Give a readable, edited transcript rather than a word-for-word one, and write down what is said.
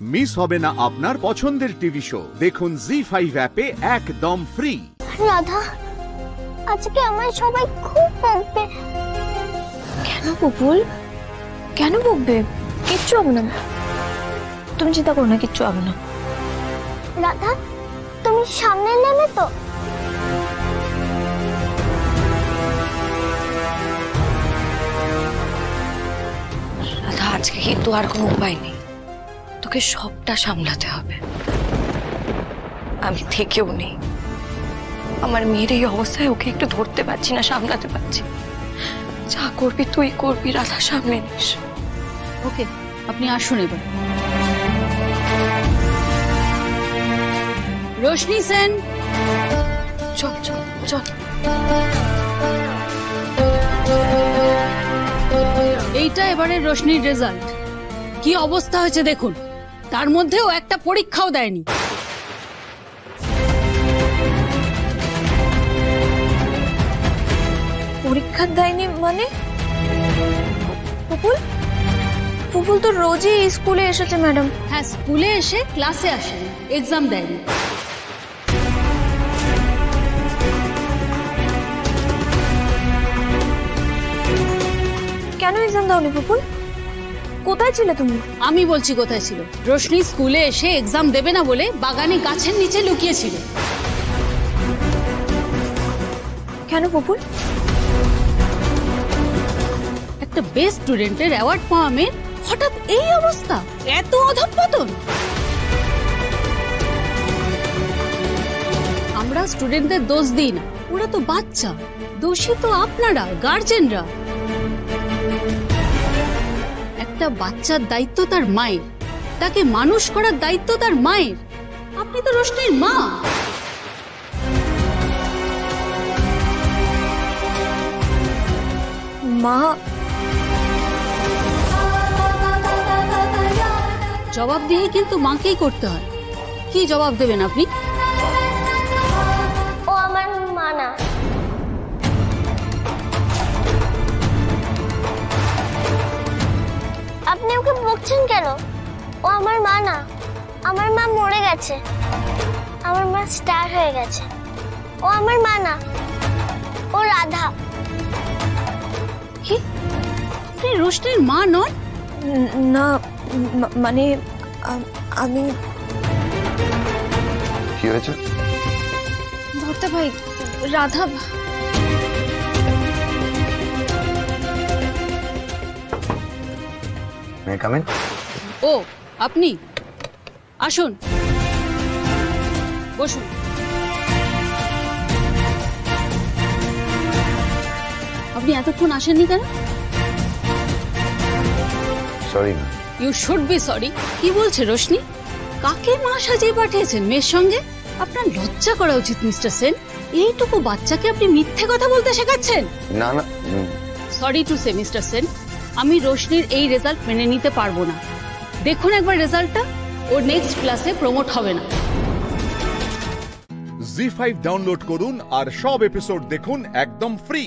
Miss হবে না আপনার পছন্দের টিভি শো। দেখুন জি5 অ্যাপে একদম ফ্রি। রাধা, আজকে আমার সবাই খুব বকবে। কেন পুপুল, কেন বকবে? কিচ্ছু হবে না, তুমি চিন্তা করো না, কিচ্ছু হবে না। রাধা, তুমি সামনে নেমে তো। রাধা, আজকে কিন্তু আর কোনো উপায় নেই, তোকে সবটা সামলাতে হবে। আমি থেকেও নেই, আমার মেয়ের এই অবস্থায় ওকে একটু ধরতে পারছি না, সামলাতে পারছি। যা করবি তুই করবি, রাধা সামলে নিস। ওকে, আপনি আসুন এবার। রোশনি সেন, চল চল চল। এইটা এবারে রোশনির রেজাল্ট। কি অবস্থা হয়েছে দেখুন, তার মধ্যেও একটা পরীক্ষাও দেয়নি। পরীক্ষা দেয়নি মানে? পুপুল, পুপুল তো রোজই স্কুলে এসেছে ম্যাডাম। হ্যাঁ, স্কুলে এসে ক্লাসে আসেনি, এক্সাম দেয়নি। কেন এক্সাম দাওনি পুপুল? কোথায় ছিলে তুমি? আমি বলছি কোথায় ছিল। রোশনি স্কুলে এসে এক্সাম দেবে না বলে বাগানে গাছের নিচে লুকিয়েছিল। কেন পুপুল? একটা বেস্ট স্টুডেন্টের অ্যাওয়ার্ড পাওয়া মেয়ে হঠাৎ এই অবস্থা, এত অধঃপতন। আমরা স্টুডেন্টদের দোষ দিই না, ওরা তো বাচ্চা। দোষী তো আপনারা, গার্জেনরা। একটা বাচ্চার দায়িত্ব তার মায়ের, তাকে মানুষ করার দায়িত্ব তার মায়ের। আপনি তো রোশনির মা। মা? জবাবদিহি কিন্তু মাকেই করতে হয়। কি জবাব দেবেন আপনি? ও আমার মা না। আপনি ওকে বকছেন কেন? ও আমার মা না। আমার মা মরে গেছে, আমার মা স্টার হয়ে গেছে। ও আমার মা না, ও রাধা। কি? আপনি রোশনির মা নন? না, মানে আমি। কি হয়েছে? ভর্তা ভাই, রাধা। মে কাম ইন? ও, আপনি আসুন, বসুন। আপনি এতক্ষণ আসেননি কেন? সরি না। You should be sorry. কি বলছে রোশনি? কাকে মা সাজিয়ে পাঠিয়েছেন মেয়ের সঙ্গে? আপনার লজ্জা করা উচিত মিস্টার সেন। এইটুকু বাচ্চাকে আপনি মিথ্যে কথা বলতে শেখাচ্ছেন? না না, sorry to say mister Sen, আমি রোশনির এই রেজাল্ট মেনে নিতে পারবো না। দেখুন একবার রেজাল্টটা, ওর নেক্সট ক্লাসে প্রমোট হবে না। জি5 ডাউনলোড করুন আর সব এপিসোড দেখুন একদম ফ্রি।